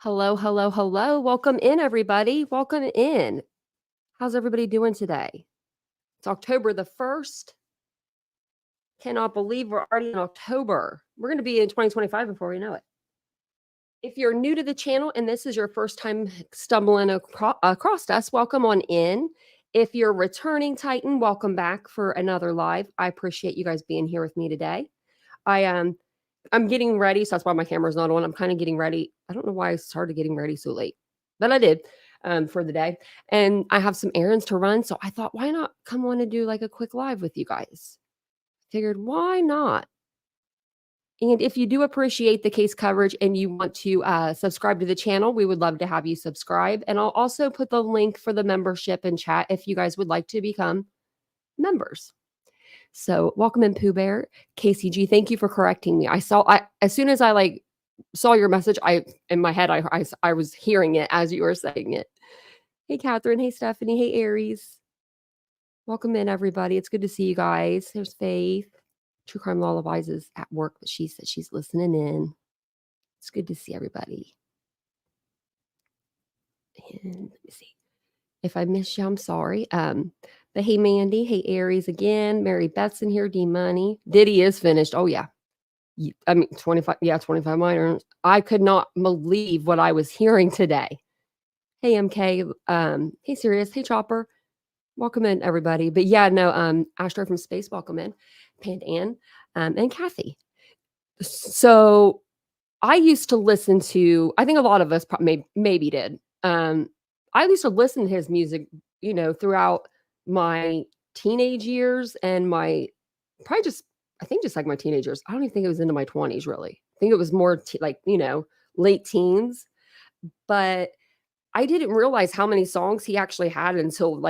Hello, hello, hello. Welcome in, everybody. Welcome in. How's everybody doing today? It's October the 1st. Cannot believe we're already in October. We're going to be in 2025 before we know it. If you're new to the channel and this is your first time stumbling across us, welcome on in. If you're returning Titan, welcome back for another live. I appreciate you guys being here with me today. I'm getting ready, so that's why my camera's not on. I'm kind of getting ready. I don't know why I started getting ready so late, but I did for the day. And I have some errands to run, so I thought, why not come on and do like a quick live with you guys? Figured, why not? And if you do appreciate the case coverage and you want to subscribe to the channel, we would love to have you subscribe. And I'll also put the link for the membership in chat if you guys would like to become members. So welcome in, Pooh Bear. KCG, thank you for correcting me. As soon as I saw your message, in my head, I was hearing it as you were saying it. Hey, Catherine. Hey, Stephanie. Hey, Aries. Welcome in, everybody. It's good to see you guys. There's Faith. True Crime Lullabies is at work, but she said she's listening in. It's good to see everybody. And let me see. If I missed you, I'm sorry. But hey, Mandy. Hey, Aries again. Mary Beth's in here. D Money. Diddy is finished. Oh, yeah. 25. Yeah, 25 minors. I could not believe what I was hearing today. Hey, MK. Hey, Sirius. Hey, Chopper. Welcome in, everybody. But yeah, no, Astro from Space, welcome in. Pand Ann, and Kathy. So I used to listen to, I think a lot of us maybe did. I used to listen to his music, throughout my teenage years and I think just like my teenagers. I don't even think it was into my 20s, really. I think it was more late teens. But I didn't realize how many songs he actually had until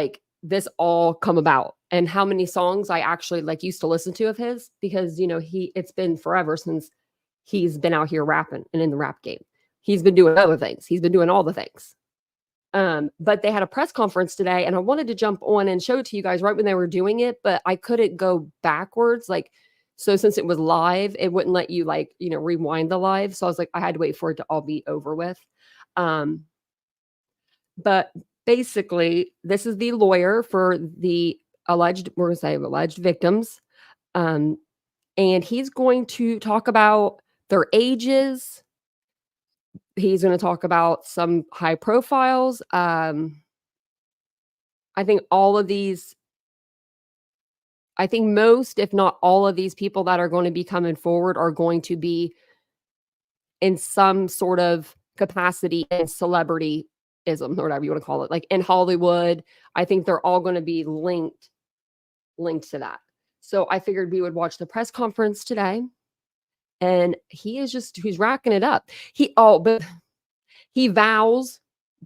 this all come about, and how many songs I actually used to listen to of his, because it's been forever since he's been out here rapping and in the rap game. He's been doing other things. He's been doing all the things. But they had a press conference today, and I wanted to jump on and show it to you guys right when they were doing it, but I couldn't go backwards. So since it was live, it wouldn't let you rewind the live. So I was like, I had to wait for it to all be over with. But basically, this is the lawyer for the alleged victims. And he's going to talk about their ages. He's going to talk about some high profiles. I think most, if not all of these people that are going to be coming forward are going to be in some sort of capacity in celebrityism, or whatever you want to call it, like in Hollywood. I think they're all going to be linked to that. So I figured we would watch the press conference today, and he's racking it up. P.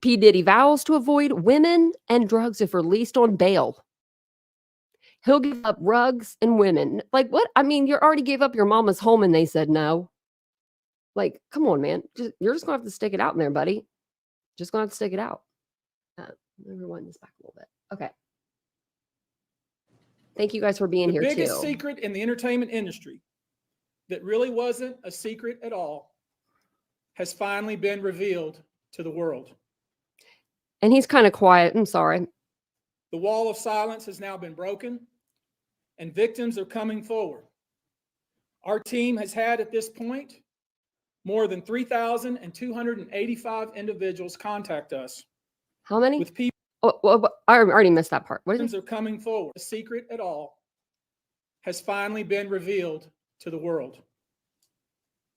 Diddy vows to avoid women and drugs if released on bail. He'll give up rugs and women. Like, what? I mean, you already gave up your mama's home and they said no. Like, come on, man. You're just going to have to stick it out in there, buddy. Just going to have to stick it out. Let me rewind this back a little bit. Okay. Thank you guys for being here, too. The biggest secret in the entertainment industry that really wasn't a secret at all has finally been revealed to the world. And he's kind of quiet. I'm sorry. The wall of silence has now been broken, and victims are coming forward. Our team has had at this point more than 3,285 individuals contact us. How many? With people. Oh, I already missed that part. What is it? Victims are coming forward. The secret at all has finally been revealed to the world.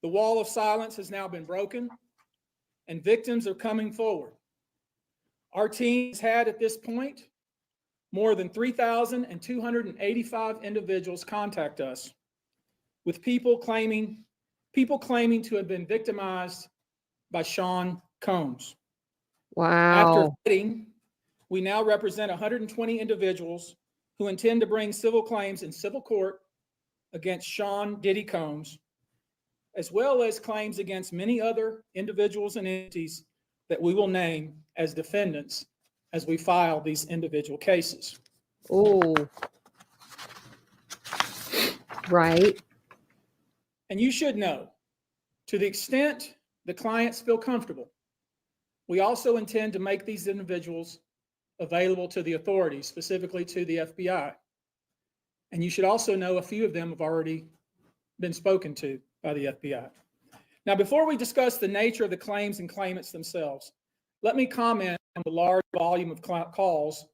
The wall of silence has now been broken, and victims are coming forward. Our team has had at this point more than 3,285 individuals contact us, with people claiming to have been victimized by Sean Combs. Wow. After vetting, we now represent 120 individuals who intend to bring civil claims in civil court against Sean Diddy Combs, as well as claims against many other individuals and entities that we will name as defendants as we file these individual cases. Oh, right. And you should know, to the extent the clients feel comfortable We also intend to make these individuals available to the authorities, specifically to the FBI. And you should also know a few of them have already been spoken to by the FBI. Now, before we discuss the nature of the claims and claimants themselves, let me comment on the large volume of calls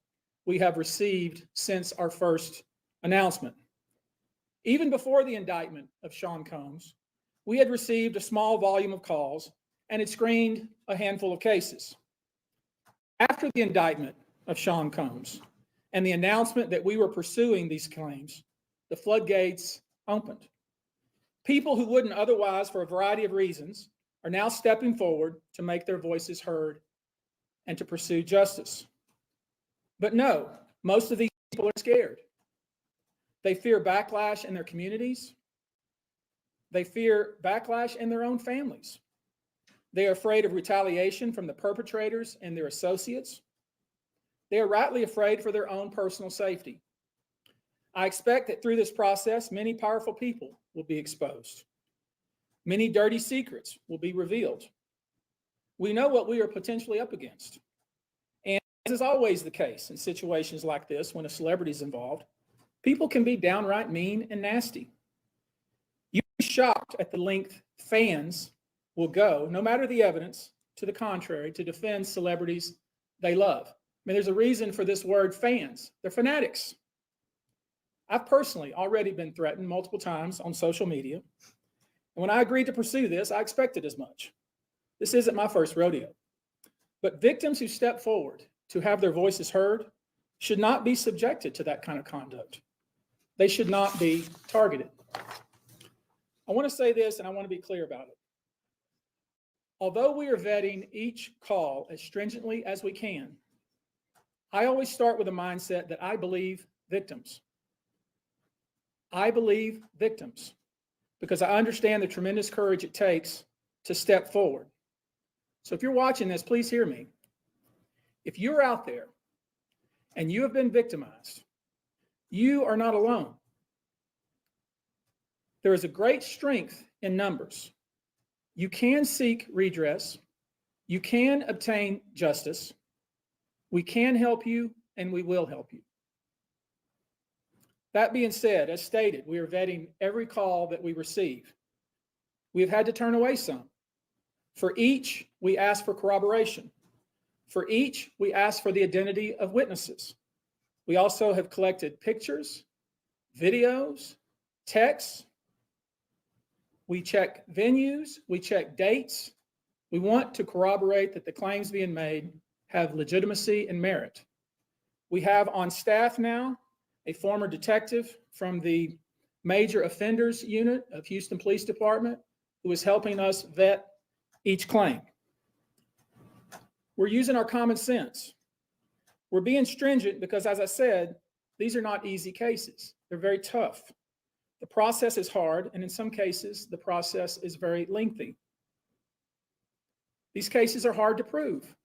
we have received since our first announcement. Even before the indictment of Sean Combs, we had received a small volume of calls and had screened a handful of cases. After the indictment of Sean Combs and the announcement that we were pursuing these claims, the floodgates opened. People who wouldn't otherwise, for a variety of reasons, are now stepping forward to make their voices heard and to pursue justice. But no, most of these people are scared. They fear backlash in their communities. They fear backlash in their own families. They are afraid of retaliation from the perpetrators and their associates. They are rightly afraid for their own personal safety. I expect that through this process, many powerful people will be exposed. Many dirty secrets will be revealed. We know what we are potentially up against. And as is always the case in situations like this, when a celebrity is involved, people can be downright mean and nasty. You'd be shocked at the length fans will go, no matter the evidence to the contrary, to defend celebrities they love. I mean, there's a reason for this word fans. They're fanatics. I've personally already been threatened multiple times on social media. And when I agreed to pursue this, I expected as much. This isn't my first rodeo. But victims who step forward to have their voices heard should not be subjected to that kind of conduct. They should not be targeted. I want to say this, and I want to be clear about it. Although we are vetting each call as stringently as we can, I always start with a mindset that I believe victims. I believe victims because I understand the tremendous courage it takes to step forward. So if you're watching this, please hear me. If you're out there and you have been victimized, you are not alone. There is a great strength in numbers. You can seek redress. You can obtain justice. We can help you, and we will help you. That being said, as stated, we are vetting every call that we receive. We have had to turn away some. For each, we ask for corroboration. For each, we ask for the identity of witnesses. We also have collected pictures, videos, texts. We check venues, we check dates. We want to corroborate that the claims being made have legitimacy and merit. We have on staff now a former detective from the Major Offenders Unit of Houston Police Department who is helping us vet each claim. We're using our common sense. We're being stringent because, as I said, these are not easy cases. They're very tough. The process is hard, and in some cases, the process is very lengthy. These cases are hard to prove.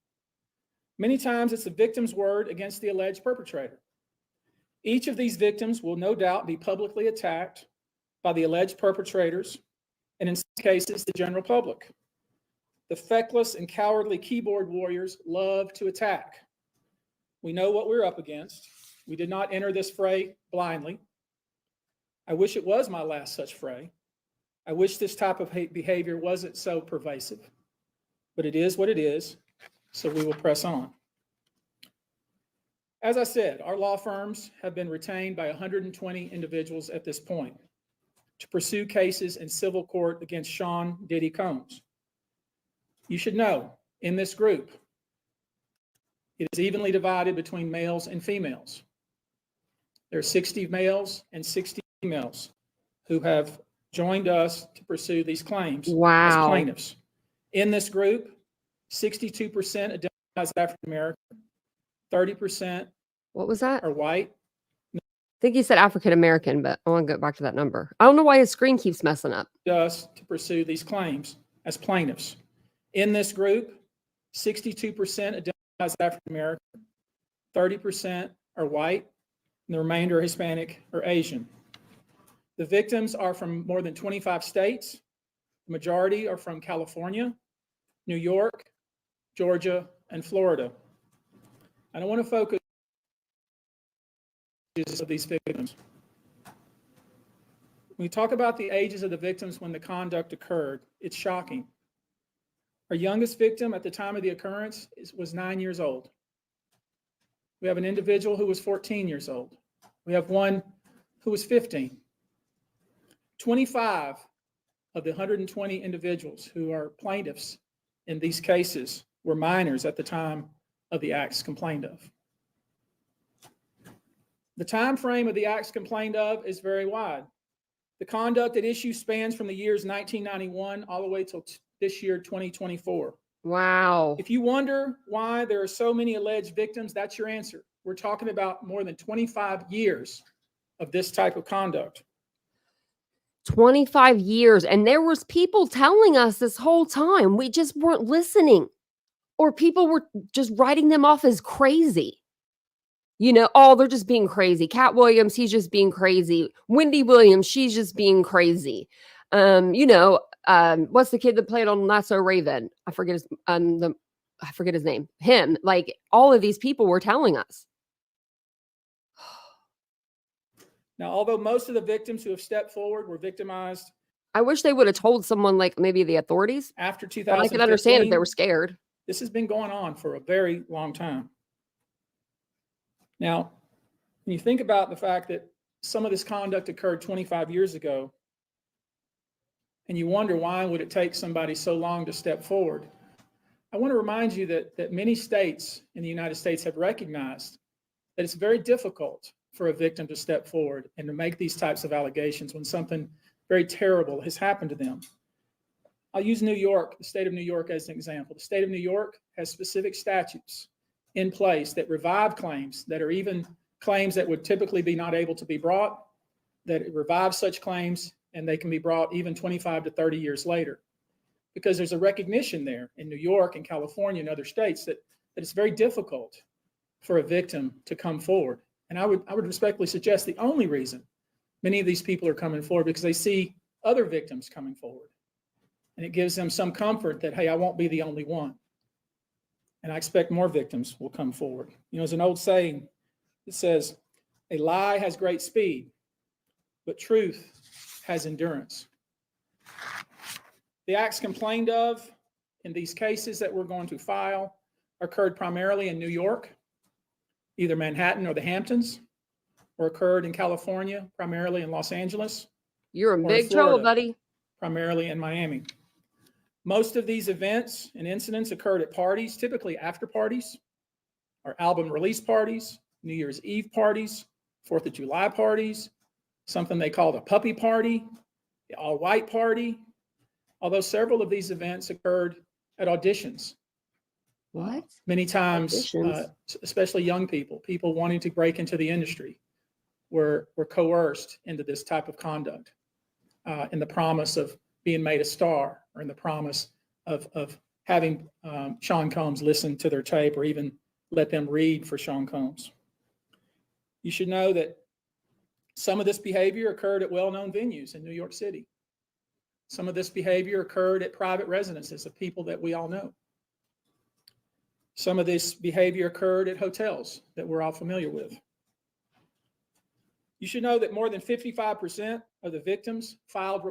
Many times, it's the victim's word against the alleged perpetrator. Each of these victims will no doubt be publicly attacked by the alleged perpetrators, and in some cases, the general public. The feckless and cowardly keyboard warriors love to attack. We know what we're up against. We did not enter this fray blindly. I wish it was my last such fray. I wish this type of behavior wasn't so pervasive, but it is what it is, so we will press on. As I said, our law firms have been retained by 120 individuals at this point to pursue cases in civil court against Sean Diddy Combs. You should know, in this group, it is evenly divided between males and females. There are 60 males and 60 females who have joined us to pursue these claims as plaintiffs. In this group, 62% identify as African American, 30% What was that? are white. I think he said African American, but I want to go back to that number. I don't know why his screen keeps messing up. Us to pursue these claims as plaintiffs. In this group, 62% identify as African American, 30% are white, and the remainder are Hispanic or Asian. The victims are from more than 25 states. The majority are from California, New York, Georgia, and Florida. I don't want to focus on these victims. When we talk about the ages of the victims when the conduct occurred, it's shocking. Our youngest victim at the time of the occurrence was 9 years old. We have an individual who was 14 years old. We have one who was 15. 25 of the 120 individuals who are plaintiffs in these cases were minors at the time of the acts complained of. The time frame of the acts complained of is very wide. The conduct at issue spans from the years 1991 all the way till this year, 2024. Wow. If you wonder why there are so many alleged victims, that's your answer. We're talking about more than 25 years of this type of conduct. 25 years. And there was people telling us this whole time. We just weren't listening. Or people were just writing them off as crazy. You know, oh, they're just being crazy. Cat Williams, he's just being crazy. Wendy Williams, she's just being crazy. What's the kid that played on Lasso Raven? I forget his name. Him. Like, all of these people were telling us. Now, although most of the victims who have stepped forward were victimized, I wish they would have told someone, like maybe the authorities. After 2015, but I could understand if they were scared. This has been going on for a very long time. Now, when you think about the fact that some of this conduct occurred 25 years ago, and you wonder why would it take somebody so long to step forward, I want to remind you that many states in the United States have recognized that it's very difficult for a victim to step forward and to make these types of allegations when something very terrible has happened to them. I'll use New York, the state of New York, as an example. The state of New York has specific statutes in place that revive claims that are even claims that would typically be not able to be brought, that it revives such claims and they can be brought even 25 to 30 years later. Because there's a recognition there in New York and California and other states that it's very difficult for a victim to come forward. And I would respectfully suggest the only reason many of these people are coming forward because they see other victims coming forward. And it gives them some comfort that, hey, I won't be the only one. And I expect more victims will come forward. You know, there's an old saying that says, a lie has great speed, but truth has endurance. The acts complained of in these cases that we're going to file occurred primarily in New York, either Manhattan or the Hamptons, or occurred in California, primarily in Los Angeles. You're in big trouble, buddy. Primarily in Miami. Most of these events and incidents occurred at parties, typically after parties, or album release parties, New Year's Eve parties, 4th of July parties, something they called a puppy party, the all-white party, although several of these events occurred at auditions. What? Many times, especially young people wanting to break into the industry, were coerced into this type of conduct in the promise of being made a star or in the promise of having Sean Combs listen to their tape or even let them read for Sean Combs. You should know that some of this behavior occurred at well-known venues in New York City. Some of this behavior occurred at private residences of people that we all know. Some of this behavior occurred at hotels that we're all familiar with. You should know that more than 55% of the victims filed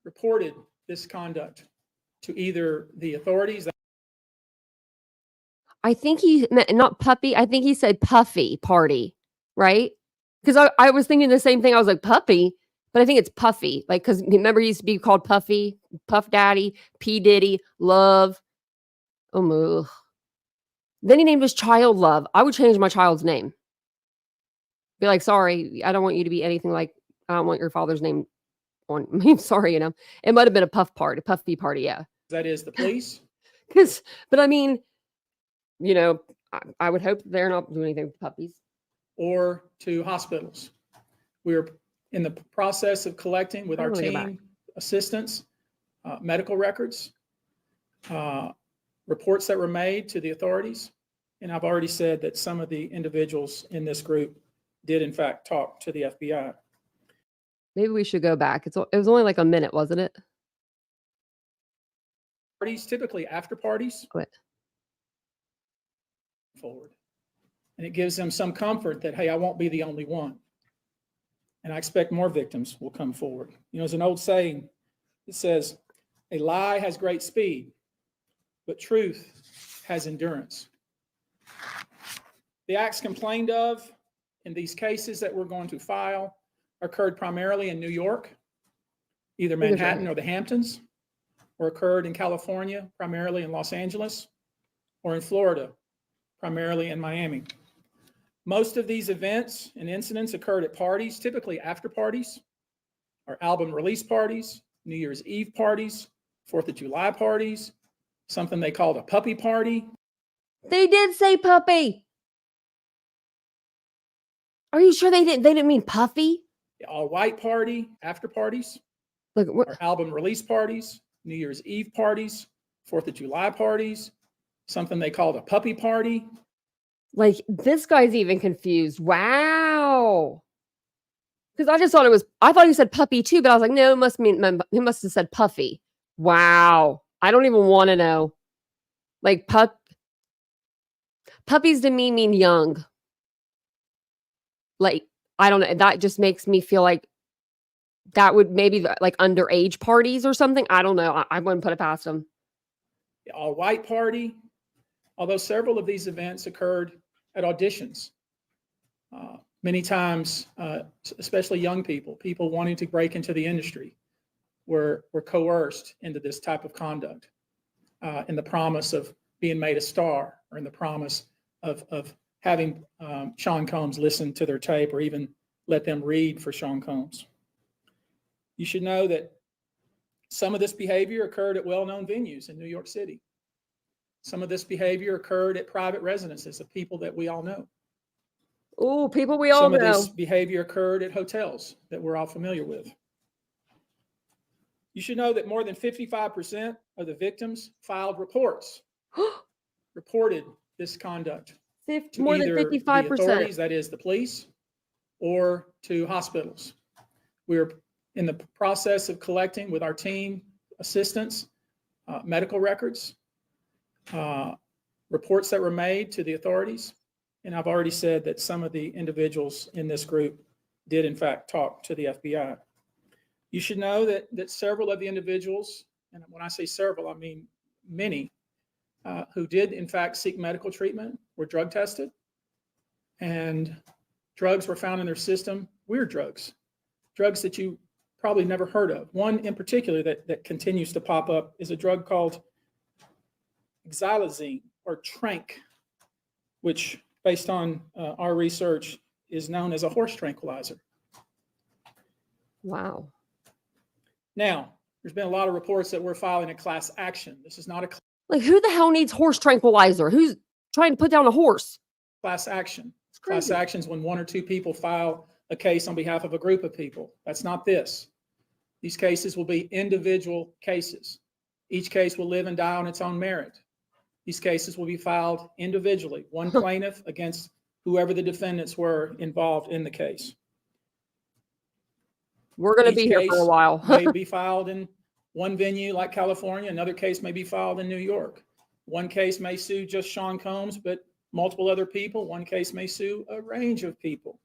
reported this conduct to either the authorities. I think he meant not puppy. I think he said puffy party, right? Because I was thinking the same thing. I was like, puppy, but I think it's puffy. Like, because remember he used to be called Puffy, Puff Daddy, P. Diddy, Love. Oh, then he named his child Love. I would change my child's name. Be like, sorry, I don't want you to be anything like, I don't want your father's name on me. Sorry, it might have been a puffy party, yeah. That is the police. But I mean, I would hope they're not doing anything with puppies. Or to hospitals. We're in the process of collecting with our team assistants, medical records, reports that were made to the authorities. And I've already said that some of the individuals in this group did in fact talk to the FBI. Maybe we should go back. It was only like a minute, wasn't it? parties, typically after parties, Quit. forward. And it gives them some comfort that, hey, I won't be the only one. And I expect more victims will come forward. You know, there's an old saying that says, a lie has great speed, but truth has endurance. The acts complained of in these cases that we're going to file occurred primarily in New York, either Manhattan or the Hamptons, or occurred in California, primarily in Los Angeles, or in Florida, primarily in Miami. Most of these events and incidents occurred at parties, typically after parties, or album release parties, New Year's Eve parties, 4th of July parties, something they called a puppy party. They did say puppy. Are you sure they didn't mean puffy? The all-white party, after parties, Like what? or album release parties, New Year's Eve parties, 4th of July parties, something they called a puppy party. Like this guy's even confused. Wow. Because I thought he said puppy too, but I was like, no, he must have said puffy. Wow. I don't even want to know. Like puppies to me mean young. Like, I don't know. That just makes me feel like that would maybe like underage parties or something. I don't know. I wouldn't put it past them. The all-white party, although several of these events occurred at auditions. Many times, especially young people wanting to break into the industry, were coerced into this type of conduct in the promise of being made a star, or in the promise of having Sean Combs listen to their tape, or even let them read for Sean Combs. You should know that some of this behavior occurred at well-known venues in New York City. Some of this behavior occurred at private residences of people that we all know. Oh, people we all Some know. of this behavior occurred at hotels that we're all familiar with. You should know that more than 55% of the victims filed reports, reported this conduct to More than either 55%. the authorities, that is the police, or to hospitals. We're in the process of collecting with our team assistants, medical records, reports that were made to the authorities. And I've already said that some of the individuals in this group did in fact talk to the FBI. You should know that several of the individuals, and when I say several, I mean many, who did in fact seek medical treatment were drug tested, and drugs were found in their system, weird drugs that you probably never heard of. One in particular that continues to pop up is a drug called xylazine, or trank, which based on our research is known as a horse tranquilizer. Wow. Now, there's been a lot of reports that we're filing a class action. This is not a Like, who the hell needs horse tranquilizer? Who's trying to put down a horse? class action. Crazy. Class actions when one or two people file a case on behalf of a group of people. That's not this. These cases will be individual cases. Each case will live and die on its own merit. These cases will be filed individually, one plaintiff against whoever the defendants were involved in the case. We're going to Each be here for a case while. may be filed in one venue like California. Another case may be filed in New York. One case may sue just Sean Combs, but multiple other people. One case may sue a range of people.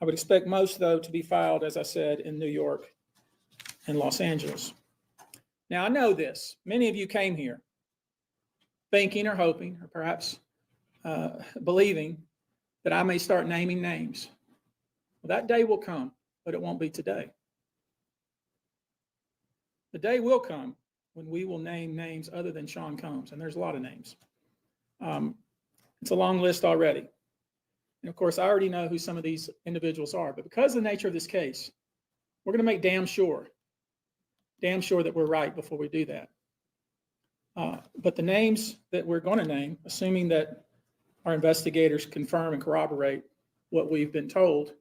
I would expect most, though, to be filed, as I said, in New York and Los Angeles. Now, I know this. Many of you came here thinking or hoping, or perhaps believing that I may start naming names. Well, that day will come, but it won't be today. The day will come when we will name names other than Sean Combs, and there's a lot of names. It's a long list already. And of course, I already know who some of these individuals are, but because of the nature of this case, we're going to make damn sure that we're right before we do that. But the names that we're going to name, assuming that our investigators confirm and corroborate what we've been told,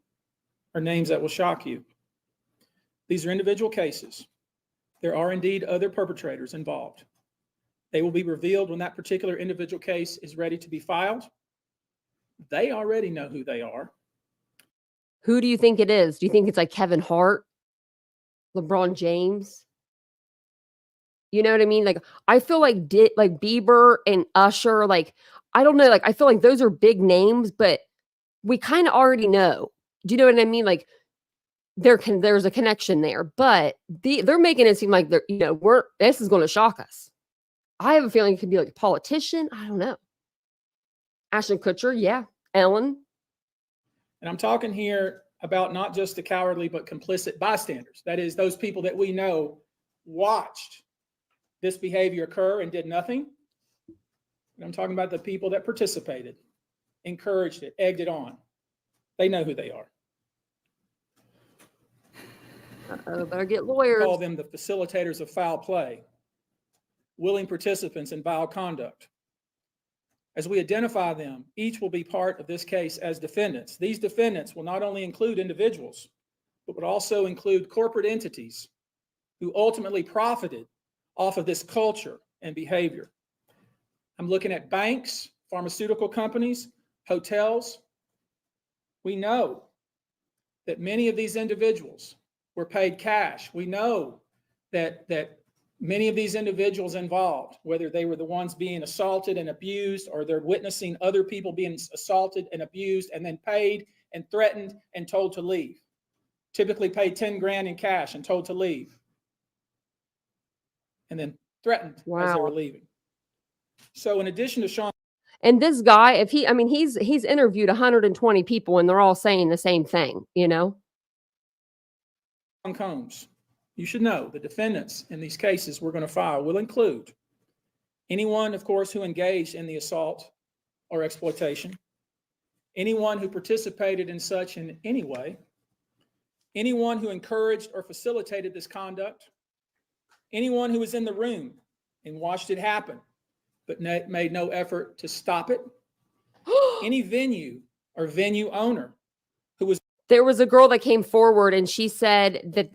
are names that will shock you. These are individual cases. There are indeed other perpetrators involved. They will be revealed when that particular individual case is ready to be filed. They already know who they are. Who do you think it is? Do you think it's like Kevin Hart, LeBron James? You know what I mean? Like, I feel like Bieber and Usher, like, I don't know, like, I feel like those are big names, but we kind of already know. Do you know what I mean? Like, there's a connection there, but they're making it seem like this is going to shock us. I have a feeling it could be like a politician. I don't know. Ashton Kutcher, yeah. Ellen. And I'm talking here about not just the cowardly, but complicit bystanders. That is, those people that we know watched this behavior occur and did nothing. And I'm talking about the people that participated, encouraged it, egged it on. They know who they are. Better get lawyers. Call them the facilitators of foul play, willing participants in vile conduct. As we identify them, each will be part of this case as defendants. These defendants will not only include individuals, but would also include corporate entities who ultimately profited off of this culture and behavior. I'm looking at banks, pharmaceutical companies, hotels. We know that many of these individuals were paid cash. We know that many of these individuals involved, whether they were the ones being assaulted and abused, or they're witnessing other people being assaulted and abused and then paid and threatened and told to leave. Typically paid 10 grand in cash and told to leave. And then threatened as they were leaving. So in addition to Sean. And this guy, he's interviewed 120 people and they're all saying the same thing, you know? Combs, you should know the defendants in these cases we're going to file will include anyone, of course, who engaged in the assault or exploitation, anyone who participated in such in any way, anyone who encouraged or facilitated this conduct, anyone who was in the room and watched it happen but made no effort to stop it, any venue or venue owner who was. There was a girl that came forward and she said that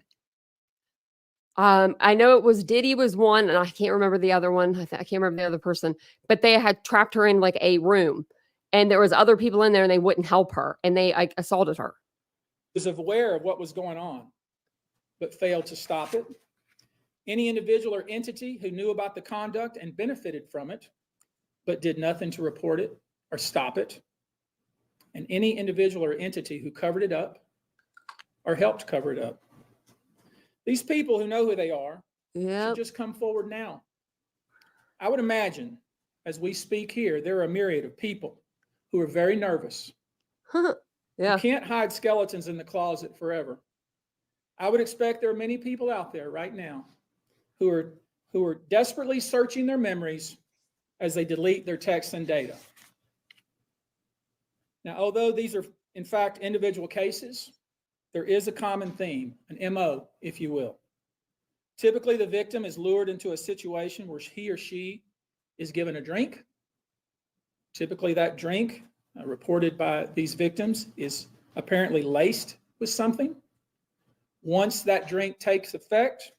I know it was Diddy was one, and I can't remember the other one. I can't remember the other person, but they had trapped her in like a room, and there was other people in there, and they wouldn't help her, and they assaulted her. Was aware of what was going on, but failed to stop it. Any individual or entity who knew about the conduct and benefited from it, but did nothing to report it or stop it. And any individual or entity who covered it up or helped cover it up. These people who know who they are should just come forward now. I would imagine, as we speak here, there are a myriad of people who are very nervous. You can't hide skeletons in the closet forever. I would expect there are many people out there right now who are desperately searching their memories as they delete their texts and data. Now, although these are, in fact, individual cases, there is a common theme, an MO, if you will. Typically, the victim is lured into a situation where he or she is given a drink. Typically, that drink, reported by these victims, is apparently laced with something. Once that drink takes effect,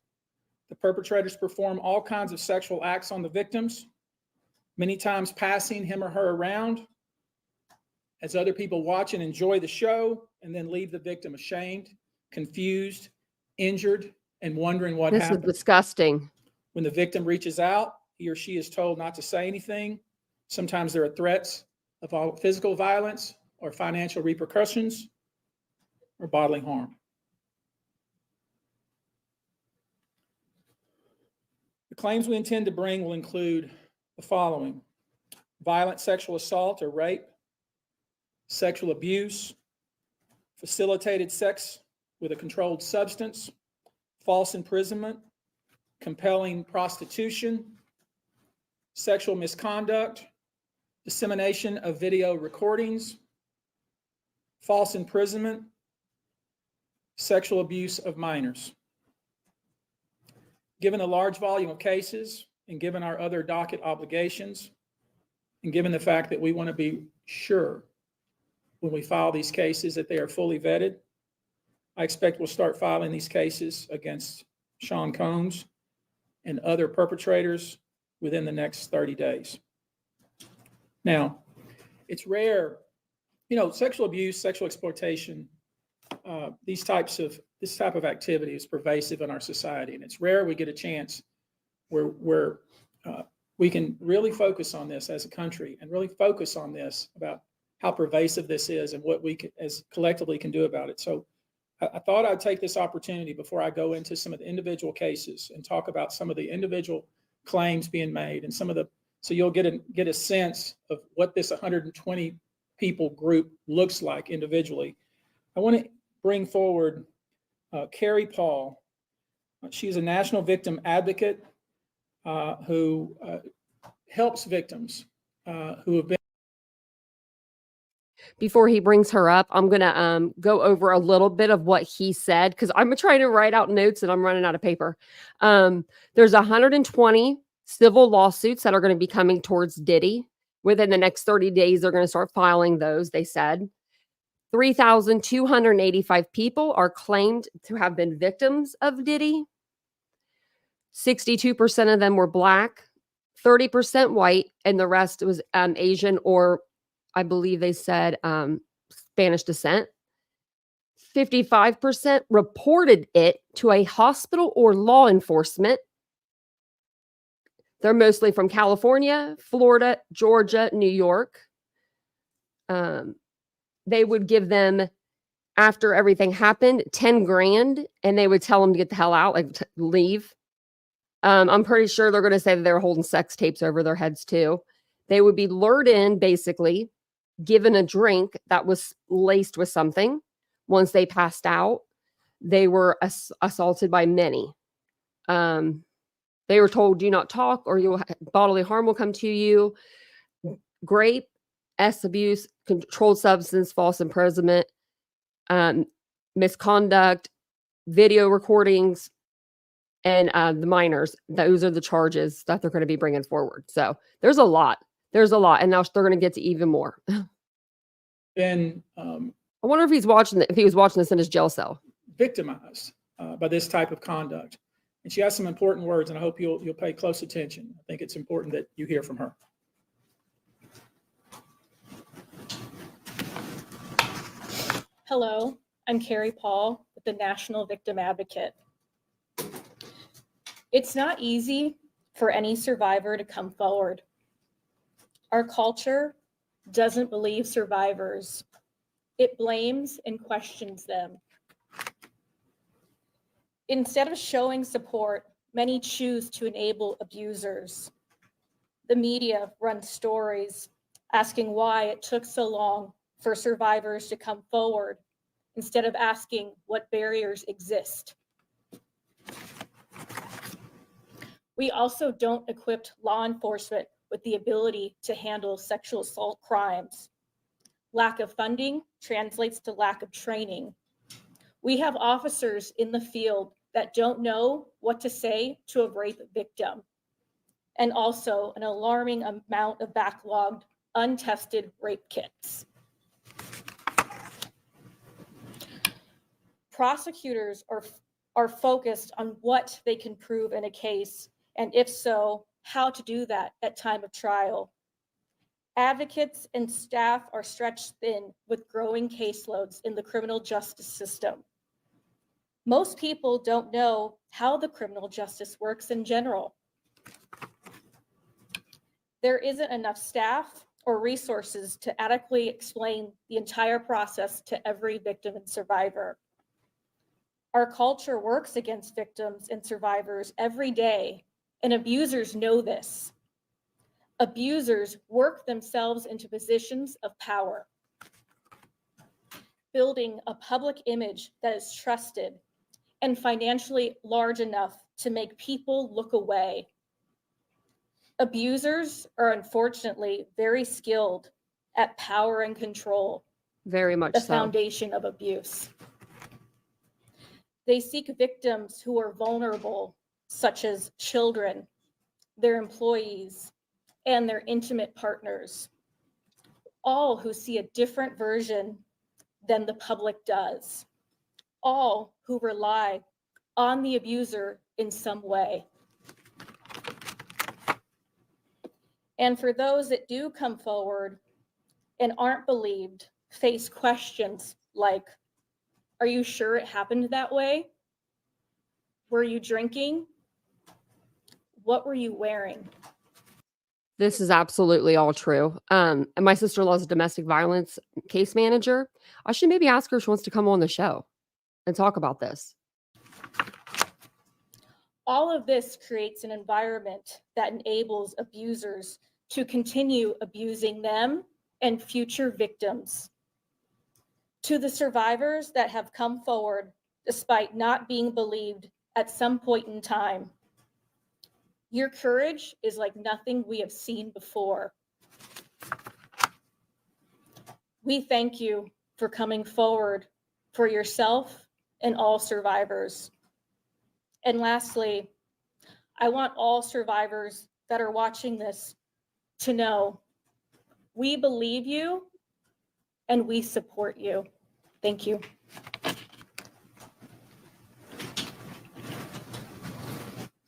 the perpetrators perform all kinds of sexual acts on the victims, many times passing him or her around as other people watch and enjoy the show, and then leave the victim ashamed, confused, injured, and wondering what happened. This is disgusting. When the victim reaches out, he or she is told not to say anything. Sometimes there are threats of physical violence or financial repercussions or bodily harm. The claims we intend to bring will include the following: violent sexual assault or rape, sexual abuse, facilitated sex with a controlled substance, false imprisonment, compelling prostitution, sexual misconduct, dissemination of video recordings, false imprisonment, sexual abuse of minors. Given the large volume of cases and given our other docket obligations, and given the fact that we want to be sure when we file these cases that they are fully vetted, I expect we'll start filing these cases against Sean Combs and other perpetrators within the next 30 days. Now, it's rare, sexual abuse, sexual exploitation, this type of activity is pervasive in our society, and it's rare we get a chance where we can really focus on this as a country and really focus on this about how pervasive this is and what we as collectively can do about it. So I thought I'd take this opportunity before I go into some of the individual cases and talk about some of the individual claims being made and some of the, so you'll get a sense of what this 120 people group looks like individually. I want to bring forward Carrie Paul. She's a national victim advocate who helps victims who have been. Before he brings her up, I'm going to go over a little bit of what he said because I'm trying to write out notes and I'm running out of paper. There's 120 civil lawsuits that are going to be coming towards Diddy. Within the next 30 days, they're going to start filing those, they said. 3,285 people are claimed to have been victims of Diddy. 62% of them were Black, 30% white, and the rest was Asian or I believe they said Spanish descent. 55% reported it to a hospital or law enforcement. They're mostly from California, Florida, Georgia, New York. They would give them, after everything happened, 10 grand, and they would tell them to get the hell out, like leave. I'm pretty sure they're going to say that they were holding sex tapes over their heads too. They would be lured in, basically, given a drink that was laced with something. Once they passed out, they were assaulted by many. They were told, do not talk or bodily harm will come to you. Rape, abuse, controlled substance, false imprisonment, misconduct, video recordings, and the minors. Those are the charges that they're going to be bringing forward. So there's a lot. And now they're going to get to even more. Been I wonder if he was watching this in his jail cell. Victimized by this type of conduct. And she has some important words, and I hope you'll pay close attention. I think it's important that you hear from her. Hello, I'm Carrie Paul with the National Victim Advocate. It's not easy for any survivor to come forward. Our culture doesn't believe survivors. It blames and questions them. Instead of showing support, many choose to enable abusers. The media runs stories asking why it took so long for survivors to come forward instead of asking what barriers exist. We also don't equip law enforcement with the ability to handle sexual assault crimes. Lack of funding translates to lack of training. We have officers in the field that don't know what to say to a rape victim, and also an alarming amount of backlogged, untested rape kits. Prosecutors are focused on what they can prove in a case, and if so, how to do that at time of trial. Advocates and staff are stretched thin with growing caseloads in the criminal justice system. Most people don't know how the criminal justice works in general. There isn't enough staff or resources to adequately explain the entire process to every victim and survivor. Our culture works against victims and survivors every day, and abusers know this. Abusers work themselves into positions of power, building a public image that is trusted and financially large enough to make people look away. Abusers are unfortunately very skilled at power and control. Very much the so. foundation of abuse. They seek victims who are vulnerable, such as children, their employees, and their intimate partners, all who see a different version than the public does, all who rely on the abuser in some way. And for those that do come forward and aren't believed, face questions like, are you sure it happened that way? Were you drinking? What were you wearing? This is absolutely all true. And my sister-in-law is a domestic violence case manager. I should maybe ask her if she wants to come on the show and talk about this. All of this creates an environment that enables abusers to continue abusing them and future victims. To the survivors that have come forward despite not being believed at some point in time, your courage is like nothing we have seen before. We thank you for coming forward for yourself and all survivors. And lastly, I want all survivors that are watching this to know we believe you and we support you. Thank you.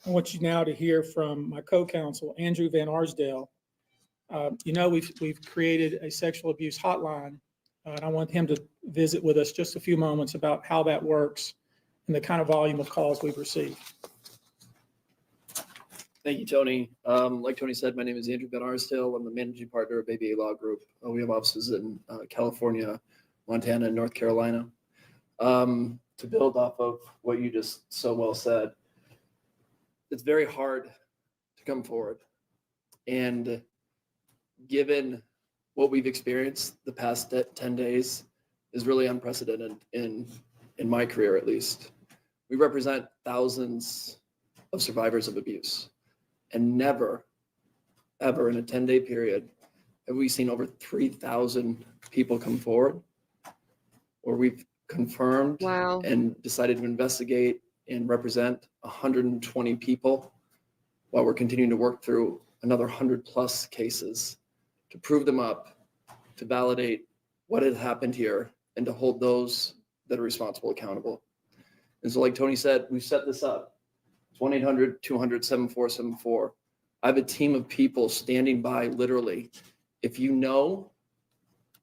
I want you now to hear from my co-counsel, Andrew Van Arsdale. We've created a sexual abuse hotline, and I want him to visit with us just a few moments about how that works and the kind of volume of calls we've received. Thank you, Tony. Like Tony said, my name is Andrew Van Arsdale. I'm the managing partner of ABA Law Group. We have offices in California, Montana, and North Carolina. To build off of what you just so well said, it's very hard to come forward. And given what we've experienced the past 10 days is really unprecedented in my career, at least. We represent thousands of survivors of abuse. And never, ever in a 10-day period have we seen over 3,000 people come forward, or we've confirmed Wow. and decided to investigate and represent 120 people, while we're continuing to work through another 100+ cases to prove them up, to validate what had happened here, and to hold those that are responsible accountable. And so, like Tony said, we've set this up. It's 1-800-200-7474. I have a team of people standing by, literally. If you know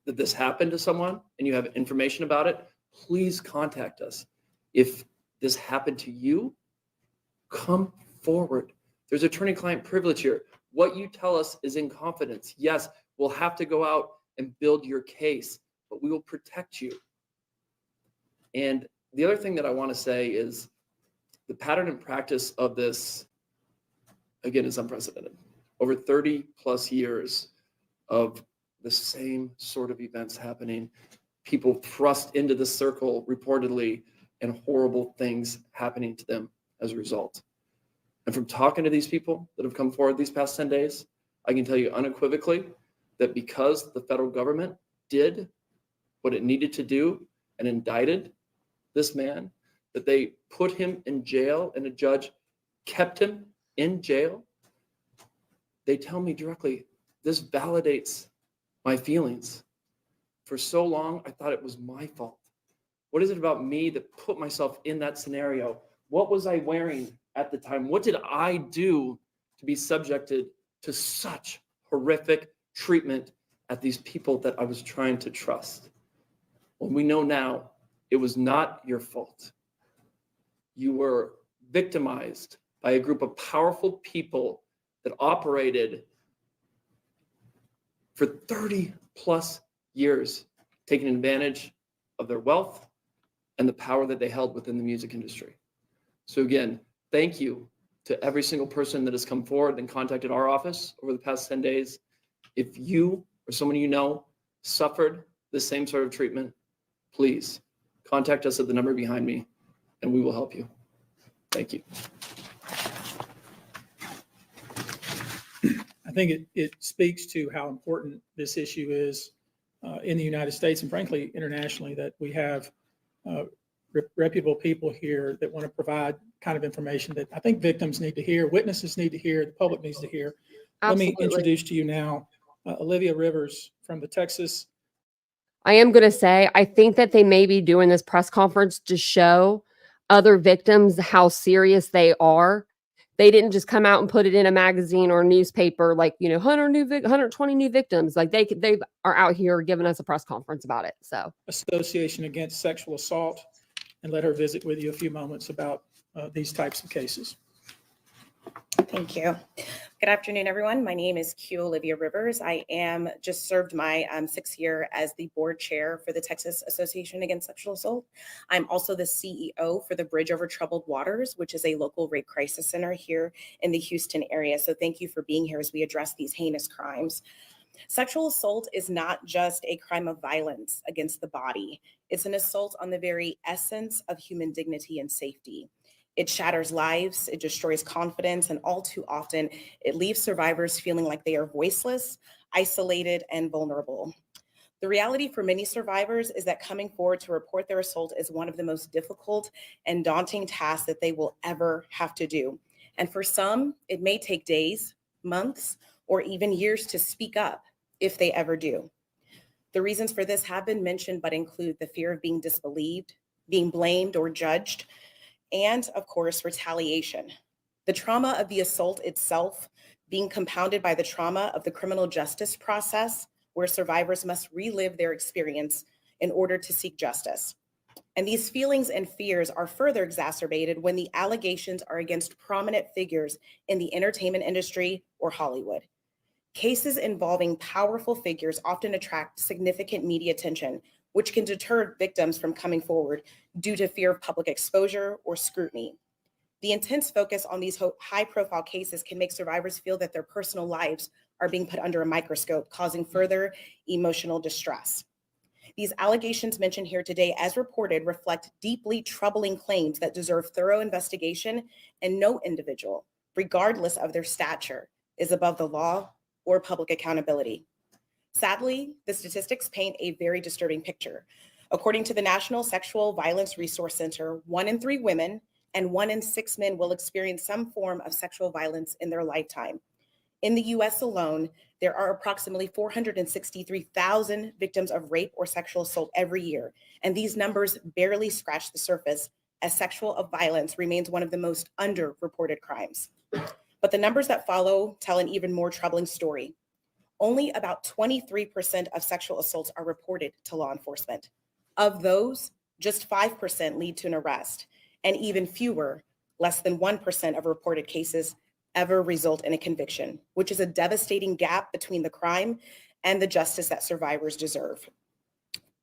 that this happened to someone and you have information about it, please contact us. If this happened to you, come forward. There's attorney-client privilege here. What you tell us is in confidence. Yes, we'll have to go out and build your case, but we will protect you. And the other thing that I want to say is, the pattern and practice of this, again, is unprecedented. Over 30+ years of the same sort of events happening, people thrust into the circle reportedly, and horrible things happening to them as a result. And from talking to these people that have come forward these past 10 days, I can tell you unequivocally that because the federal government did what it needed to do and indicted this man, that they put him in jail and a judge kept him in jail, they tell me directly, this validates my feelings. For so long, I thought it was my fault. What is it about me that put myself in that scenario? What was I wearing at the time? What did I do to be subjected to such horrific treatment at these people that I was trying to trust? Well, we know now it was not your fault. You were victimized by a group of powerful people that operated for 30+ years, taking advantage of their wealth and the power that they held within the music industry. So again, thank you to every single person that has come forward and contacted our office over the past 10 days. If you or someone you know suffered the same sort of treatment, please contact us at the number behind me, and we will help you. Thank you. I think it speaks to how important this issue is in the United States and frankly, internationally, that we have reputable people here that want to provide kind of information that I think victims need to hear, witnesses need to hear, the public needs to hear. Absolutely. Let me introduce to you now Olivia Rivers from the Texas. I am going to say, I think that they may be doing this press conference to show other victims how serious they are. They didn't just come out and put it in a magazine or a newspaper, like, 120 new victims. Like they are out here giving us a press conference about it. So Association Against Sexual Assault, and let her visit with you a few moments about these types of cases. Thank you. Good afternoon, everyone. My name is Q Olivia Rivers. I am just served my 6th year as the board chair for the Texas Association Against Sexual Assault. I'm also the CEO for the Bridge Over Troubled Waters, which is a local rape crisis center here in the Houston area. So thank you for being here as we address these heinous crimes. Sexual assault is not just a crime of violence against the body. It's an assault on the very essence of human dignity and safety. It shatters lives, it destroys confidence, and all too often, it leaves survivors feeling like they are voiceless, isolated, and vulnerable. The reality for many survivors is that coming forward to report their assault is one of the most difficult and daunting tasks that they will ever have to do. And for some, it may take days, months, or even years to speak up if they ever do. The reasons for this have been mentioned, but include the fear of being disbelieved, being blamed or judged, and of course, retaliation. The trauma of the assault itself being compounded by the trauma of the criminal justice process, where survivors must relive their experience in order to seek justice. And these feelings and fears are further exacerbated when the allegations are against prominent figures in the entertainment industry or Hollywood. Cases involving powerful figures often attract significant media attention, which can deter victims from coming forward due to fear of public exposure or scrutiny. The intense focus on these high-profile cases can make survivors feel that their personal lives are being put under a microscope, causing further emotional distress. These allegations mentioned here today, as reported, reflect deeply troubling claims that deserve thorough investigation, and no individual, regardless of their stature, is above the law or public accountability. Sadly, the statistics paint a very disturbing picture. According to the National Sexual Violence Resource Center, 1 in 3 women and 1 in 6 men will experience some form of sexual violence in their lifetime. In the US alone, there are approximately 463,000 victims of rape or sexual assault every year, and these numbers barely scratch the surface, as sexual violence remains one of the most underreported crimes. But the numbers that follow tell an even more troubling story. Only about 23% of sexual assaults are reported to law enforcement. Of those, just 5% lead to an arrest, and even fewer, less than 1% of reported cases ever result in a conviction, which is a devastating gap between the crime and the justice that survivors deserve.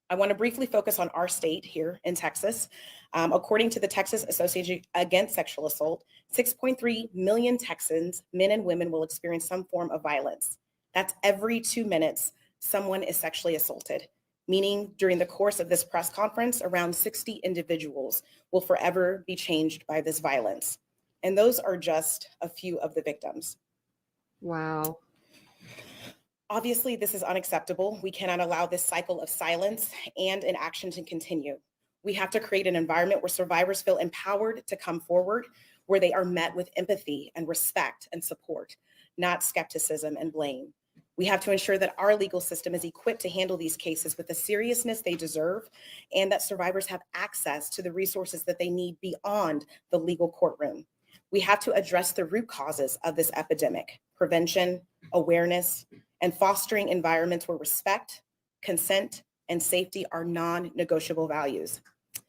I want to briefly focus on our state here in Texas. According to the Texas Association Against Sexual Assault, 6.3 million Texans, men and women, will experience some form of violence. That's every 2 minutes someone is sexually assaulted, meaning during the course of this press conference, around 60 individuals will forever be changed by this violence. And those are just a few of the victims. Wow. Obviously, this is unacceptable. We cannot allow this cycle of silence and inaction to continue. We have to create an environment where survivors feel empowered to come forward, where they are met with empathy and respect and support, not skepticism and blame. We have to ensure that our legal system is equipped to handle these cases with the seriousness they deserve, and that survivors have access to the resources that they need beyond the legal courtroom. We have to address the root causes of this epidemic: prevention, awareness, and fostering environments where respect, consent, and safety are non-negotiable values.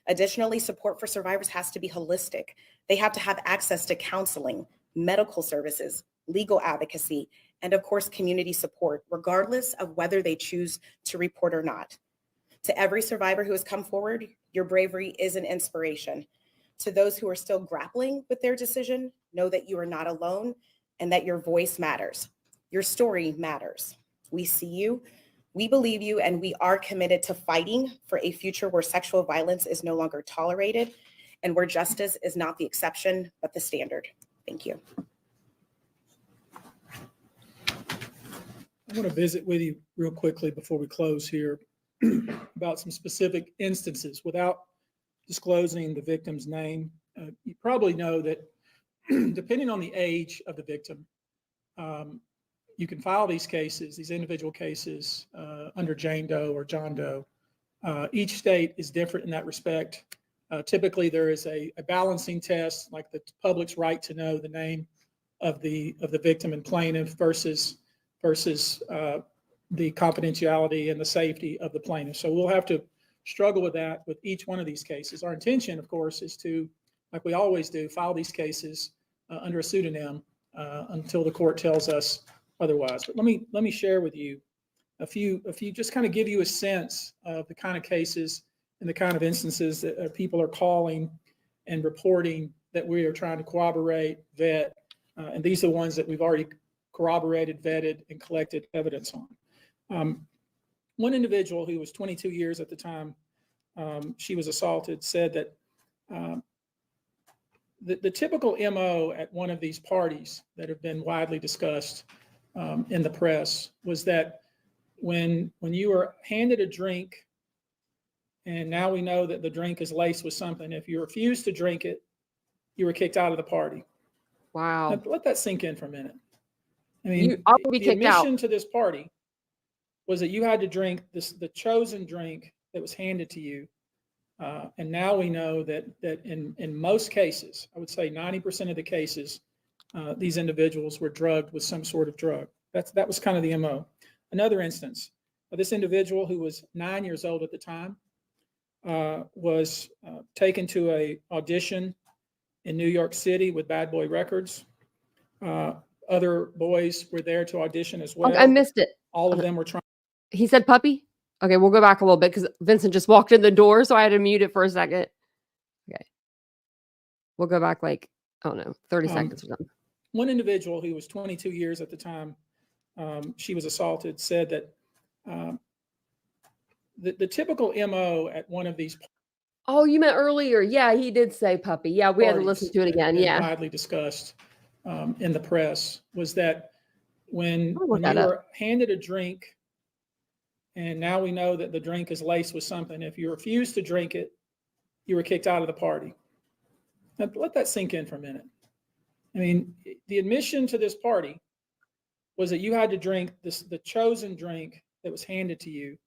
Additionally, support for survivors has to be holistic. They have to have access to counseling, medical services, legal advocacy, and of course, community support, regardless of whether they choose to report or not. To every survivor who has come forward, your bravery is an inspiration. To those who are still grappling with their decision, know that you are not alone and that your voice matters. Your story matters. We see you, we believe you, and we are committed to fighting for a future where sexual violence is no longer tolerated and where justice is not the exception, but the standard. Thank you. I want to visit with you real quickly before we close here about some specific instances without disclosing the victim's name. You probably know that depending on the age of the victim, you can file these cases, these individual cases under Jane Doe or John Doe. Each state is different in that respect. Typically, there is a balancing test, like the public's right to know the name of the victim and plaintiff versus the confidentiality and the safety of the plaintiff. So we'll have to struggle with that with each one of these cases. Our intention, of course, is to, like we always do, file these cases under a pseudonym until the court tells us otherwise. But let me share with you a few, just kind of give you a sense of the kind of cases and the kind of instances that people are calling and reporting that we are trying to corroborate, vet, and these are the ones that we've already corroborated, vetted, and collected evidence on. One individual who was 22 years at the time she was assaulted said that the typical MO at one of these parties that have been widely discussed in the press was that when you were handed a drink, and now we know that the drink is laced with something, if you refused to drink it, you were kicked out of the party. Wow. Now, let that sink in for a minute. I mean, I'll be the kicked out. admission to this party was that you had to drink the chosen drink that was handed to you. And now we know that in most cases, I would say 90% of the cases, these individuals were drugged with some sort of drug. That was kind of the MO. Another instance, this individual who was 9 years old at the time was taken to a audition in New York City with Bad Boy Records. Other boys were there to audition as well. I missed it. All of them were trying. He said puppy? Okay, we'll go back a little bit because Vincent just walked in the door, so I had to mute it for a second. Okay. We'll go back like, I don't know, 30 seconds or something. One individual who was 22 years at the time she was assaulted said that the typical MO at one of these Oh, you meant earlier. Yeah, he did say puppy. Yeah, we had to listen to it again. Yeah. widely discussed in the press was that when I'll look you that up. were handed a drink, and now we know that the drink is laced with something, if you refused to drink it, you were kicked out of the party. Now, let that sink in for a minute. I mean, the admission to this party was that you had to drink the chosen drink that was handed to you.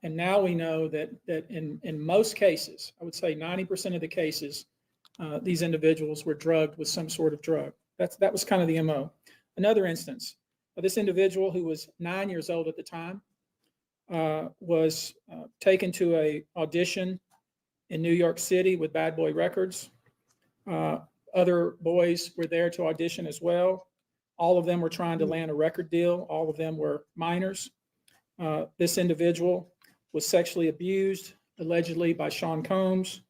And now we know that in most cases, I would say 90% of the cases, these individuals were drugged with some sort of drug. That was kind of the MO. Another instance, this individual who was 9 years old at the time was taken to a audition in New York City with Bad Boy Records. Other boys were there to audition as well. All of them were trying to land a record deal. All of them were minors. This individual was sexually abused, allegedly by Sean Combs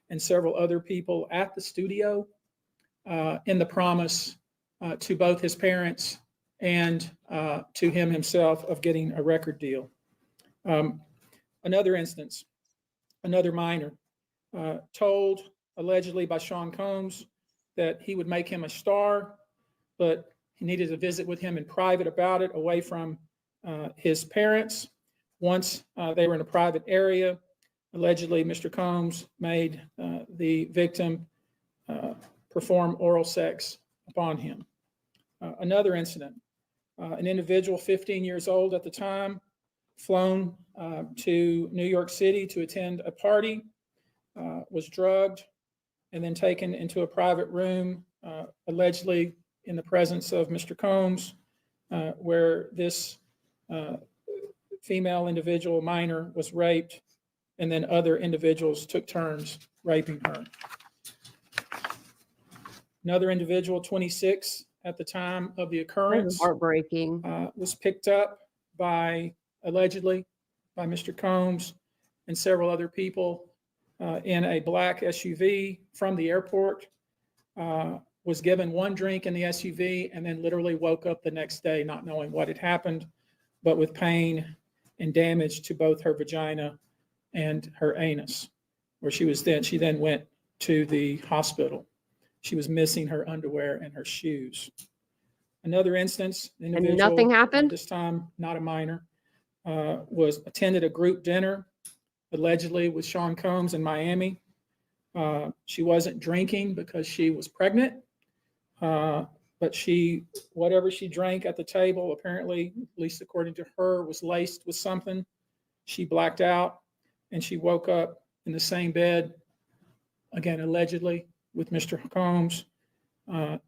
and several other people at the studio in the promise to both his parents and to him himself of getting a record deal. Another instance, another minor told allegedly by Sean Combs that he would make him a star, but he needed to visit with him in private about it, away from his parents. Once they were in a private area, allegedly Mr. Combs made the victim perform oral sex upon him. Another incident, an individual 15 years old at the time, flown to New York City to attend a party, was drugged, and then taken into a private room, allegedly in the presence of Mr. Combs, where this female individual, minor, was raped, and then other individuals took turns raping her. Another individual, 26 at the time of the That was occurrence, heartbreaking. was picked up allegedly by Mr. Combs and several other people in a black SUV from the airport, was given one drink in the SUV, and then literally woke up the next day not knowing what had happened, but with pain and damage to both her vagina and her anus, where she then went to the hospital. She was missing her underwear and her shoes. Another instance, an And individual, nothing happened? this time not a minor, was attended a group dinner, allegedly with Sean Combs in Miami. She wasn't drinking because she was pregnant, but whatever she drank at the table, apparently, at least according to her, was laced with something. She blacked out, and she woke up in the same bed, again, allegedly, with Mr. Combs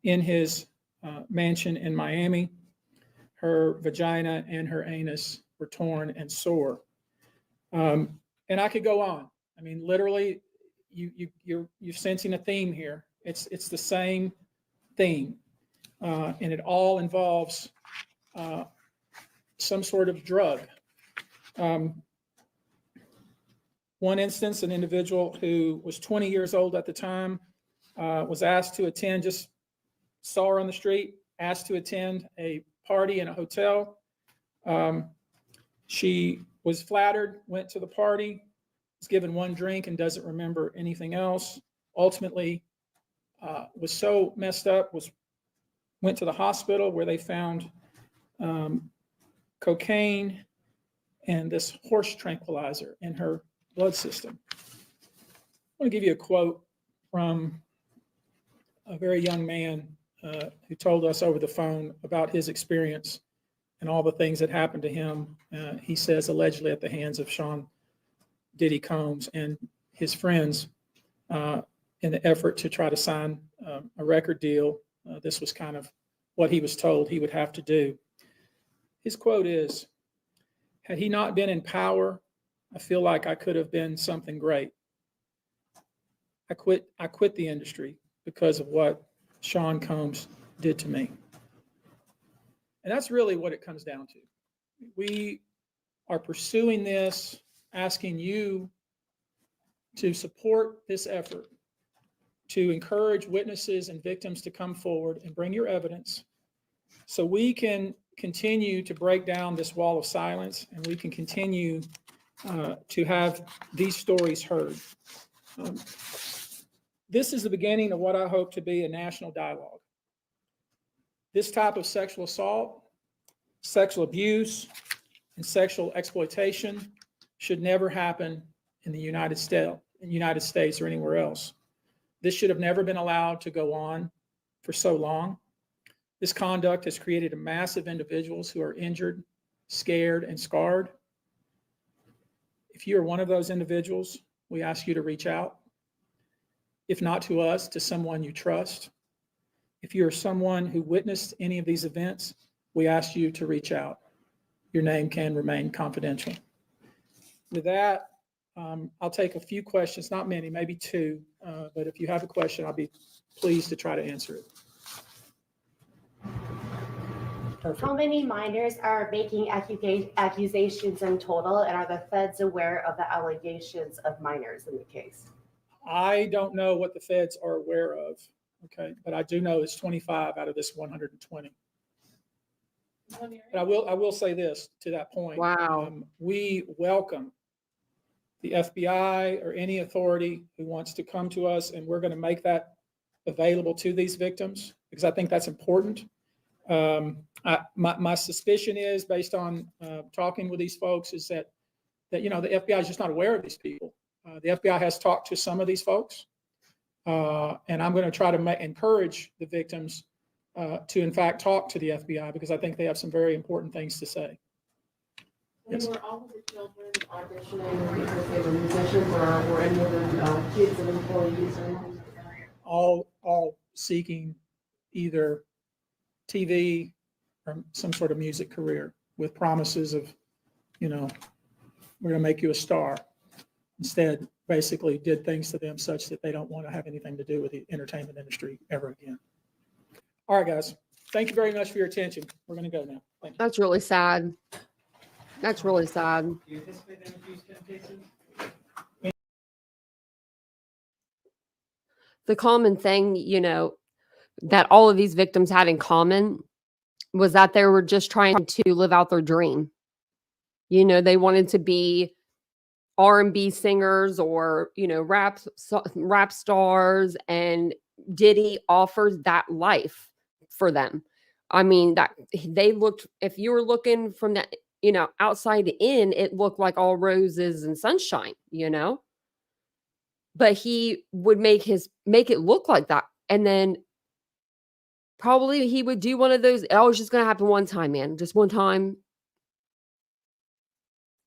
in his mansion in Miami. Her vagina and her anus were torn and sore. And I could go on. I mean, literally, you're sensing a theme here. It's the same theme. And it all involves some sort of drug. One instance, an individual who was 20 years old at the time was asked to attend, just saw her on the street, asked to attend a party in a hotel. She was flattered, went to the party, was given one drink and doesn't remember anything else. Ultimately, was so messed up, went to the hospital where they found cocaine and this horse tranquilizer in her blood system. I want to give you a quote from a very young man who told us over the phone about his experience and all the things that happened to him. He says allegedly at the hands of Sean Diddy Combs and his friends in the effort to try to sign a record deal. This was kind of what he was told he would have to do. His quote is, "Had he not been in power, I feel like I could have been something great. I quit the industry because of what Sean Combs did to me." And that's really what it comes down to. We are pursuing this, asking you to support this effort, to encourage witnesses and victims to come forward and bring your evidence so we can continue to break down this wall of silence and we can continue to have these stories heard. This is the beginning of what I hope to be a national dialogue. This type of sexual assault, sexual abuse, and sexual exploitation should never happen in the United States or anywhere else. This should have never been allowed to go on for so long. This conduct has created a mass of individuals who are injured, scared, and scarred. If you are one of those individuals, we ask you to reach out. If not to us, to someone you trust. If you are someone who witnessed any of these events, we ask you to reach out. Your name can remain confidential. With that, I'll take a few questions, not many, maybe two, but if you have a question, I'll be pleased to try to answer it. Perfect. How many minors are making accusations in total, and are the feds aware of the allegations of minors in the case? I don't know what the feds are aware of, okay, but I do know it's 25 out of this 120. But I will say this to that point. Wow. We welcome the FBI or any authority who wants to come to us, and we're going to make that available to these victims because I think that's important. My suspicion is, based on talking with these folks, is that the FBI is just not aware of these people. The FBI has talked to some of these folks, and I'm going to try to encourage the victims to, in fact, talk to the FBI because I think they have some very important things to say. Yes. Were all of the children auditioning because they were musicians, or were any of them kids and employees or anything? All seeking either TV or some sort of music career with promises of, we're going to make you a star. Instead, basically did things to them such that they don't want to have anything to do with the entertainment industry ever again. All right, guys. Thank you very much for your attention. We're going to go now. Thank you. That's really sad. That's really sad. Do you anticipate them to use cases? The common thing, that all of these victims had in common was that they were just trying to live out their dream. They wanted to be R&B singers or, rap stars, and Diddy offers that life for them. I mean, that they looked, if you were looking from that, outside in, it looked like all roses and sunshine, but he would make it look like that. And then probably he would do one of those, it's just going to happen one time, man, just one time.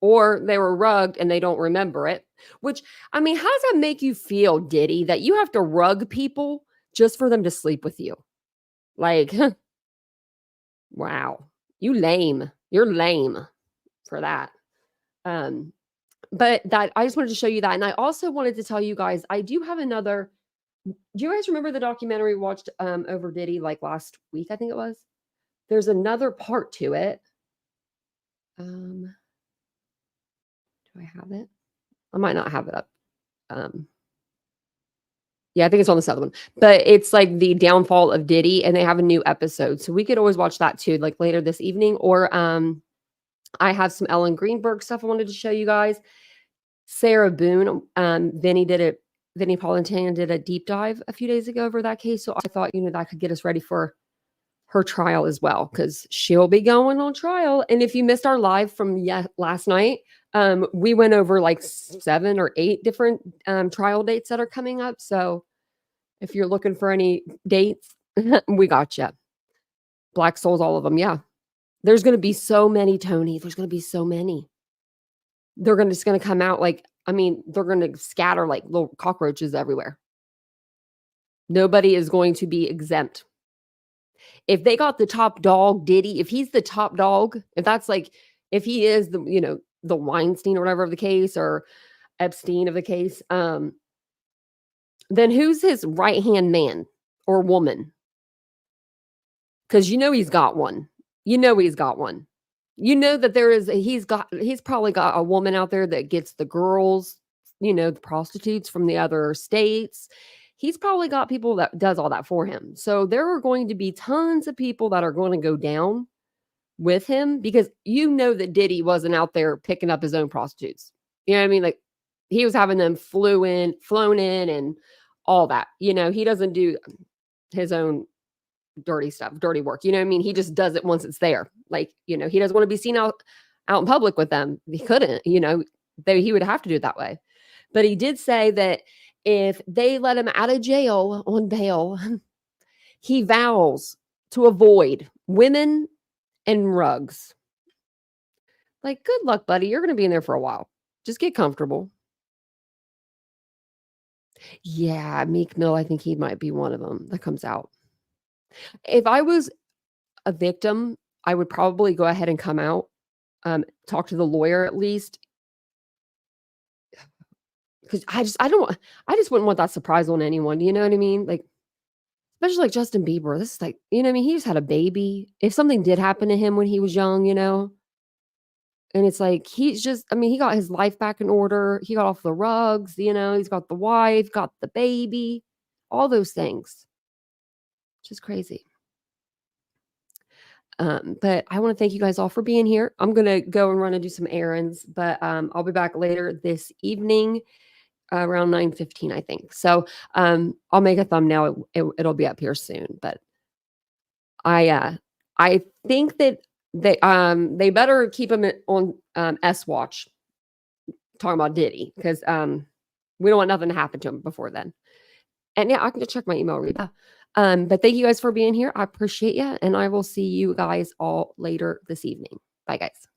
Or they were rugged and they don't remember it, which, how does that make you feel, Diddy, that you have to rug people just for them to sleep with you? Like, wow, you're lame for that. But that, I just wanted to show you that. And I also wanted to tell you guys, I do have another Do you guys remember the documentary we watched over Diddy like last week? I think it was. There's another part to it. Do I have it? I might not have it up. Yeah, I think it's on this other one. But it's like the downfall of Diddy, and they have a new episode. So we could always watch that too, like later this evening. Or I have some Ellen Greenberg stuff I wanted to show you guys. Sarah Boone, Vinny Palantan did a deep dive a few days ago over that case. So I thought, that could get us ready for her trial as well, because she'll be going on trial. And if you missed our live from last night, we went over like 7 or 8 different trial dates that are coming up. So if you're looking for any dates, we got you. Black Souls, all of them. Yeah. There's going to be so many, Tony. There's going to be so many. They're just going to come out like, they're going to scatter like little cockroaches everywhere. Nobody is going to be exempt. If they got the top dog, Diddy, if he's the top dog, if he is the, the Weinstein or whatever of the case, or Epstein of the case, then who's his right-hand man or woman? Because he's got one. He's got one. That he's probably got a woman out there that gets the girls, the prostitutes from the other states. He's probably got people that does all that for him. So there are going to be tons of people that are going to go down with him, because that Diddy wasn't out there picking up his own prostitutes. You know what I mean? Like, he was having them flown in and all that. He doesn't do his own dirty stuff, dirty work. You know what I mean? He just does it once it's there. Like, he doesn't want to be seen out in public with them. He couldn't, he would have to do it that way. But he did say that if they let him out of jail on bail, he vows to avoid women and rugs. Like, good luck, buddy. You're going to be in there for a while. Just get comfortable. Yeah, Meek Mill, I think he might be one of them that comes out. If I was a victim, I would probably go ahead and come out, talk to the lawyer at least. Because I just wouldn't want that surprise on anyone. You know what I mean? Like, especially like Justin Bieber. This is like, he just had a baby. If something did happen to him when he was young, and it's like, he's just, he got his life back in order. He got off the rugs, he's got the wife, got the baby, all those things. Just crazy. But I want to thank you guys all for being here. I'm going to go and run and do some errands, but I'll be back later this evening around 9:15, I think. So I'll make a thumbnail. It'll be up here soon. But I think that they better keep him on S watch, talking about Diddy, because we don't want nothing to happen to him before then. And yeah, I can just check my email, Rita. But thank you guys for being here. I appreciate you, and I will see you guys all later this evening. Bye, guys.